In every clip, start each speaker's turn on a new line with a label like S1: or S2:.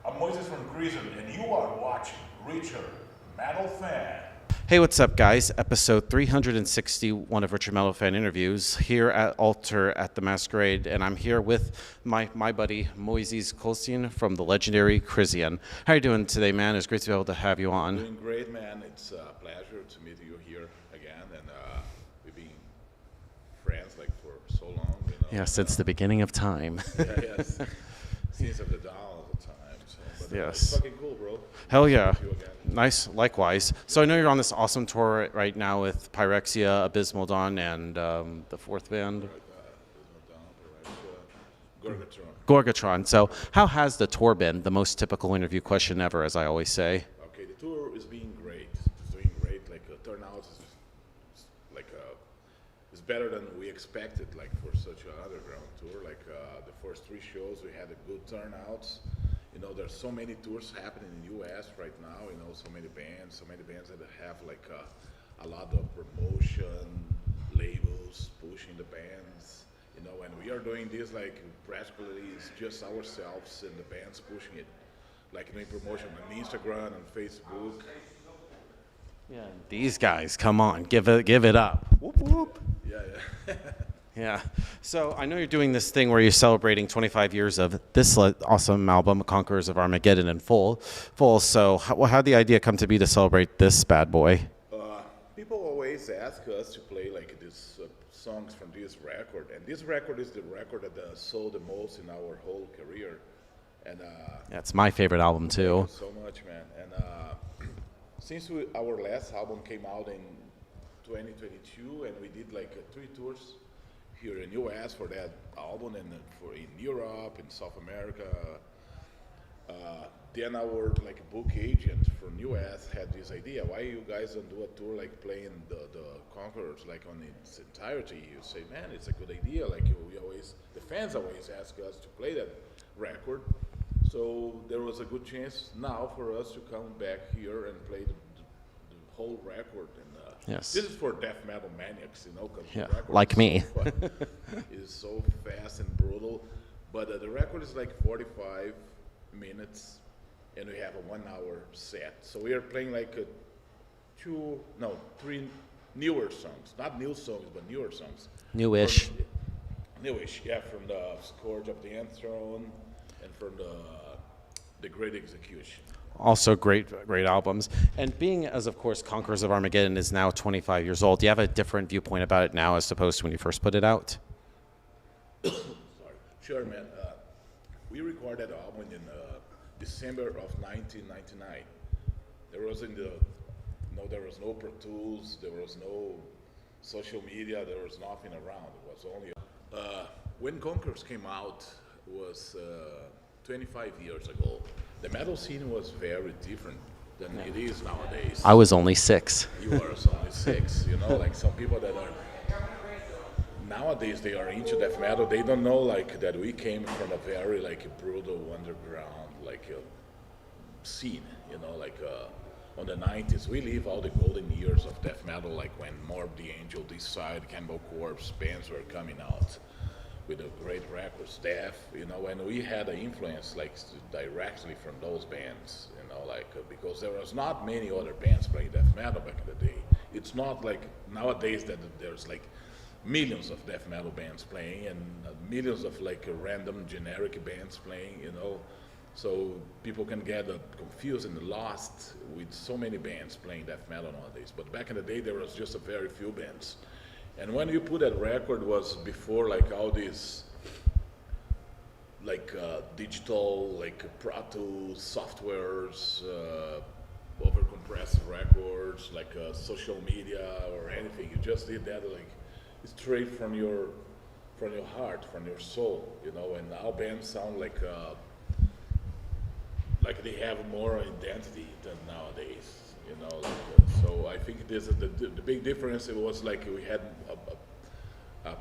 S1: I'm Moyses from Krisiun, and you are watching RichardMetalFan.
S2: Hey, what's up, guys? Episode 361 of RichardMetalFan interviews here at Altar at the Masquerade, and I'm here with my buddy Moyses Kolesne from the legendary Krisiun. How are you doing today, man? It's great to be able to have you on.
S3: Doing great, man. It's a pleasure to meet you here again, and we've been friends like for so long. You know?
S2: Yeah, since the beginning of time.
S3: Yes, since of the dawn of the time. So, but
S2: Yes.
S3: it's fucking cool, bro.
S2: Hell yeah.
S3: Meet you again.
S2: Nice, likewise. So I know you're on this awesome tour right now with Pyrexia, Abysmal Dawn, and the fourth band,
S3: Gorgatron.
S2: Gorgatron. So how has the tour been? The most typical interview question ever, as I always say.
S3: Okay, the tour is being great. It's doing great. Like turnout is like it's better than we expected. Like for such an underground tour, like the first three shows we had a good turnouts. You know, there's so many tours happening in the U.S. right now. You know, so many bands that have like a lot of promotion, labels pushing the bands. You know, and we are doing this like practically it's just ourselves and the bands pushing it, like doing promotion on Instagram and Facebook.
S2: Yeah. These guys, come on, give it up. Whoop, whoop.
S3: Yeah, yeah.
S2: Yeah. So I know you're doing this thing where you're celebrating 25 years of this awesome album, Conquerors of Armageddon, in full. So how'd the idea come to be to celebrate this bad boy?
S3: People always ask us to play like these songs from this record, and this record is the record that sold the most in our whole career. And
S2: Yeah, it's my favorite album too.
S3: thank you so much, man. And since our last album came out in 2022, and we did like 3 tours here in US for that album, and for in Europe, in South America. Then our like book agent from US had this idea: why you guys don't do a tour like playing the Conquerors like on its entirety? You say, man, it's a good idea. Like the fans always ask us to play that record. So there was a good chance now for us to come back here and play the whole record. And
S2: Yes.
S3: this is for death metal maniacs, you know, 'cause the
S2: Yeah,
S3: record
S2: like
S3: is
S2: me.
S3: so fun. It's so fast and brutal, but the record is like 45 minutes, and we have a 1-hour set. So we are playing like 3 newer songs, not new songs, but newer songs.
S2: Newish.
S3: Newish, yeah, from the Scourge of the Enthroned and from the Great Execution.
S2: Also great albums. And being as, of course, Conquerors of Armageddon is now 25 years old, do you have a different viewpoint about it now as opposed to when you first put it out?
S3: Sorry. Sure, man. We recorded the album in December of 1999. There was no Pro Tools, there was no social media, there was nothing around. It was only when Conquerors came out was 25 years ago. The metal scene was very different than it is nowadays.
S2: I was only 6.
S3: You were only 6, you know, like some people that are nowadays they are into death metal. They don't know like that we came from a very like brutal underground like scene, you know, like on the 90s we live all the golden years of death metal, like when Morbid the Angel, Decide, Cannibal Corpse bands were coming out with the great records, Death, you know, and we had an influence like directly from those bands, you know, like because there was not many other bands playing death metal back in the day. It's not like nowadays that there's like millions of death metal bands playing and millions of like random generic bands playing, you know, so people can get confused and lost with so many bands playing death metal nowadays. But back in the day, there was just a very few bands. And when you put that record was before like all these like digital like Pro Tools softwares, overcompressed records, like social media or anything. You just did that like straight from your heart, from your soul, you know. And now bands sound like they have more identity than nowadays. You know, like, so I think this is the big difference. It was like we had a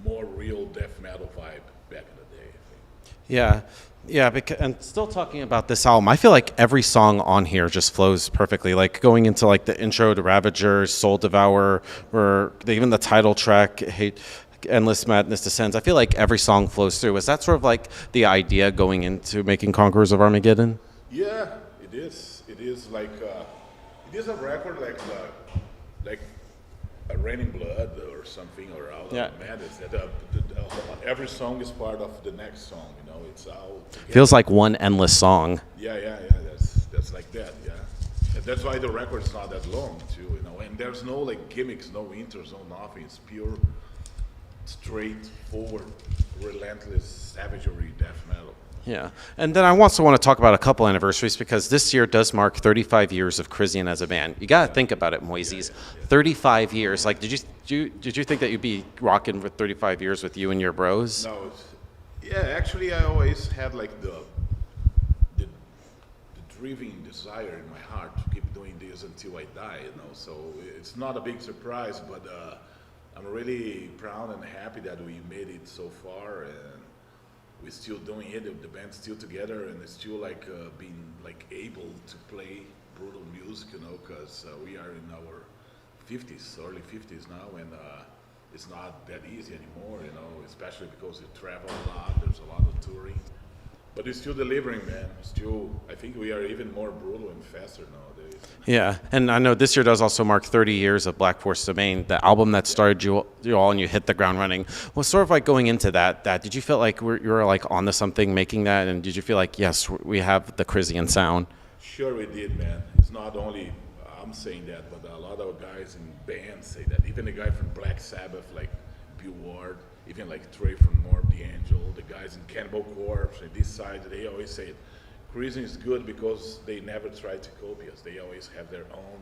S3: more real death metal vibe back in the day, I think.
S2: Yeah, and still talking about this album, I feel like every song on here just flows perfectly. Like going into like the intro to Ravager, Soul Devourer, or even the title track, Endless Madness Descends, I feel like every song flows through. Is that sort of like the idea going into making Conquerors of Armageddon?
S3: Yeah, it is. It is like it is a record like a Raining Blood or something, or Out
S2: Yeah.
S3: of Madness. That every song is part of the next song. You know, it's all together.
S2: Feels like one endless song.
S3: Yeah. That's like that. Yeah, and that's why the record is not that long too. You know, and there's no like gimmicks, no intros, no nothing. It's pure, straightforward, relentless savagery death metal.
S2: Yeah, and then I also want to talk about a couple anniversaries because this year does mark 35 years of Krisiun as a band. You got to think about it, Moyses. 35 years. Like, did you think that you'd be rocking for 35 years with you and your bros?
S3: No, actually, I always had like the driving desire in my heart to keep doing this until I die. You know, so it's not a big surprise, but I'm really proud and happy that we made it so far, and we're still doing it. The band's still together, and it's still like being like able to play brutal music, you know, because we are in our 50s, early 50s now, and it's not that easy anymore, you know, especially because you travel a lot. There's a lot of touring, but we're still delivering, man. I think we are even more brutal and faster nowadays.
S2: Yeah, and I know this year does also mark 30 years of Black Force Domain, the album that started you all and you hit the ground running. Well, sort of like going into that did you feel like you were like onto something making that, and did you feel like, yes, we have the Krisiun sound?
S3: Sure we did, man. It's not only I'm saying that, but a lot of guys in bands say that. Even the guy from Black Sabbath, like Bill Ward, even like Trey from Morbid Angel, the guys in Cannibal Corpse, and this side, they always say Krisiun is good because they never try to copy us. They always have their own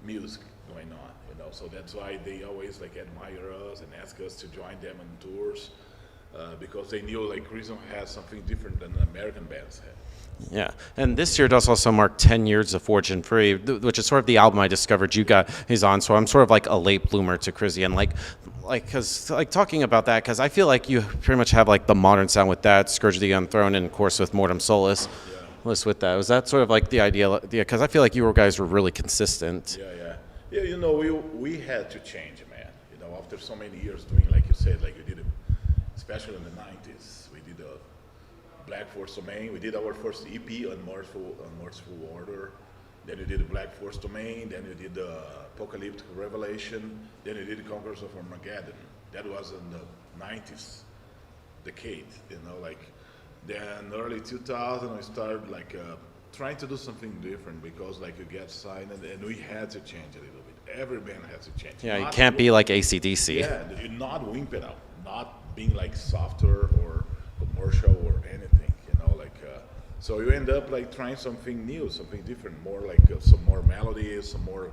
S3: music going on, you know. So that's why they always like admire us and ask us to join them on tours, because they knew like Krisiun has something different than American bands have.
S2: Yeah, and this year does also mark 10 years of Fortune Free, which is sort of the album I discovered he's on. So I'm sort of like a late bloomer to Krisiun, because talking about that, because I feel like you pretty much have like the modern sound with that, Scourge of the Unthroned, and of course with Mortem Solus. With that, was that sort of like the idea? Because I feel like you guys were really consistent.
S3: Yeah. You know, we had to change, man. You know, after so many years doing, like you said, like we did it, especially in the '90s, we did a Black Force Domain. We did our first EP on Merciful Order. Then we did the Black Force Domain. Then we did the Apocalyptic Revelation. Then we did the Conquerors of Armageddon. That was in the '90s decade. You know, like. Then early 2000, we started like trying to do something different because like you get signed and we had to change a little bit. Every band has to change.
S2: Yeah, you can't be like AC/DC.
S3: Yeah, you're not wimp it out, not being like softer or commercial or anything, you know, like. So you end up like trying something new, something different, more like some more melodies, some more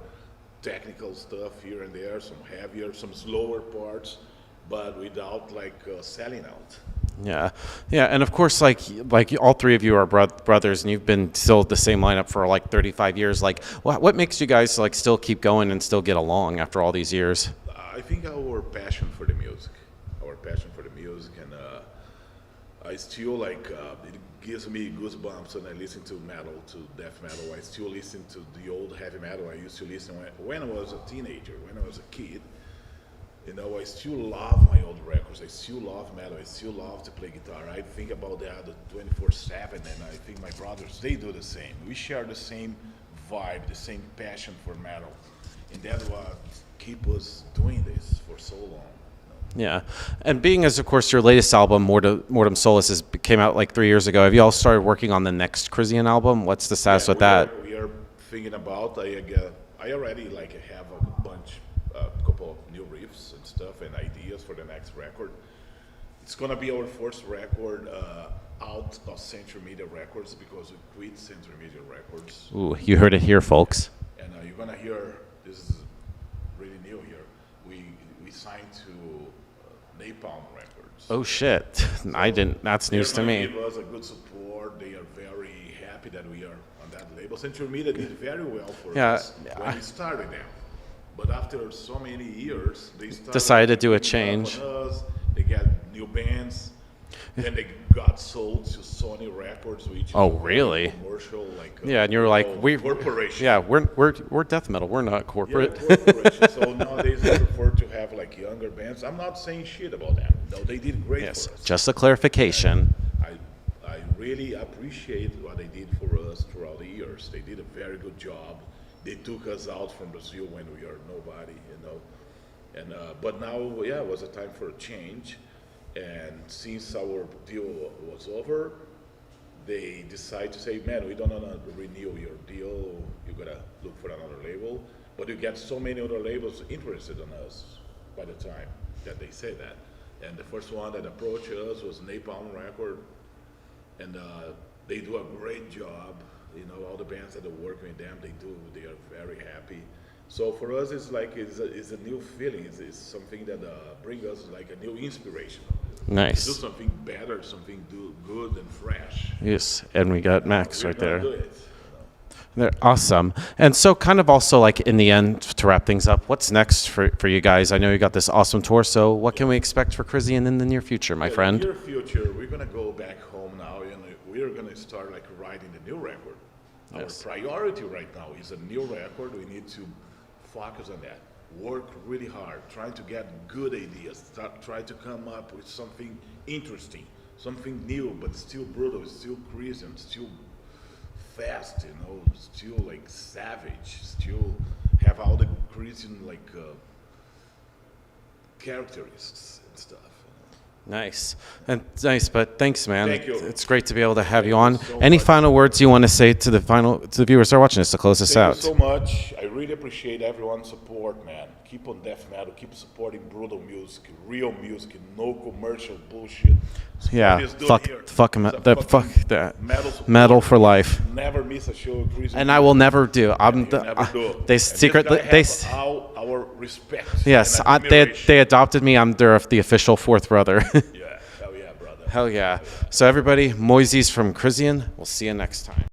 S3: technical stuff here and there, some heavier, some slower parts, but without like selling out.
S2: Yeah, and of course, like all three of you are brothers, and you've been still the same lineup for like 35 years. Like, what makes you guys like still keep going and still get along after all these years?
S3: I think our passion for the music, and I still like it gives me goosebumps when I listen to metal, to death metal. I still listen to the old heavy metal I used to listen when I was a teenager, when I was a kid. You know, I still love my old records. I still love metal. I still love to play guitar. I think about that 24/7, and I think my brothers, they do the same. We share the same vibe, the same passion for metal, and that's what keep us doing this for so long.
S2: Yeah, and being as, of course, your latest album, Mortem Solus, came out like 3 years ago. Have you all started working on the next Krisiun album? What's the status with that?
S3: We are thinking about. I already like have a couple of new riffs and stuff and ideas for the next record. It's gonna be our first record out of Century Media Records because we quit Century Media Records.
S2: Ooh, you heard it here, folks.
S3: And you're gonna hear, this is really new here, we signed to Napalm Records.
S2: Oh shit, so that's news to me.
S3: Give us a good support. They are very happy that we are on that label. Century Media did very well for us when we started them. But after so many years, they decided
S2: to do a change.
S3: They got new bands, Then they got sold to Sony Records, which is
S2: Oh,
S3: a very
S2: really?
S3: commercial, like
S2: Yeah, and you're like,
S3: corporation.
S2: Yeah, we're death metal. We're not
S3: Yeah,
S2: corporate.
S3: corporation. So nowadays they prefer to have like younger bands. I'm not saying shit about them. No, they did great
S2: Yes,
S3: for us.
S2: just a clarification.
S3: I really appreciate what they did for us throughout the years. They did a very good job. They took us out from Brazil when we are nobody, you know. And but now, yeah, it was a time for a change. And since our deal was over, they decided to say, man, we don't want to renew your deal. You gotta look for another label. But you get so many other labels interested in us by the time that they say that. And the first one that approached us was Napalm Record. And they do a great job. You know, all the bands that are working with them, they are very happy. So for us, it's like it's a new feeling. It's something that brings us like a new inspiration.
S2: Nice.
S3: Do something better, something good and fresh.
S2: Yes, and we got Max
S3: We're
S2: right
S3: gonna
S2: there.
S3: do it.
S2: They're awesome. And so kind of also like in the end, to wrap things up, what's next for you guys? I know you got this awesome tour, so what can we expect for Krisiun in the near future, my friend?
S3: In the near future, we're gonna go back home now, and we're gonna start like writing the new record.
S2: Yes.
S3: Our priority right now is a new record. We need to focus on that. Work really hard, trying to get good ideas, try to come up with something interesting, something new, but still brutal, still Krisiun, still fast, you know, still like savage, still have all the Krisiun like characteristics and stuff.
S2: Nice. And nice, but thanks, man.
S3: Thank you.
S2: It's great to be able to have you on.
S3: so
S2: Any
S3: much.
S2: final words you want to say to the viewers that are watching us to close us
S3: Thank
S2: out?
S3: you so much. I really appreciate everyone's support, man. Keep on death metal. Keep supporting brutal music, real music, no commercial bullshit. Support
S2: Yeah,
S3: this dude
S2: fuck
S3: here.
S2: that.
S3: Metal support.
S2: Metal for life.
S3: Never miss a show.
S2: And I will never do. I'm
S3: You
S2: the,
S3: never do.
S2: they
S3: And
S2: secretly
S3: this guy
S2: they
S3: have all our respect.
S2: yes,
S3: and
S2: they
S3: admiration.
S2: adopted me. I'm the official fourth brother.
S3: Yeah, hell yeah, brother.
S2: Hell yeah. So everybody, Moyses from Krisiun. We'll see you next time.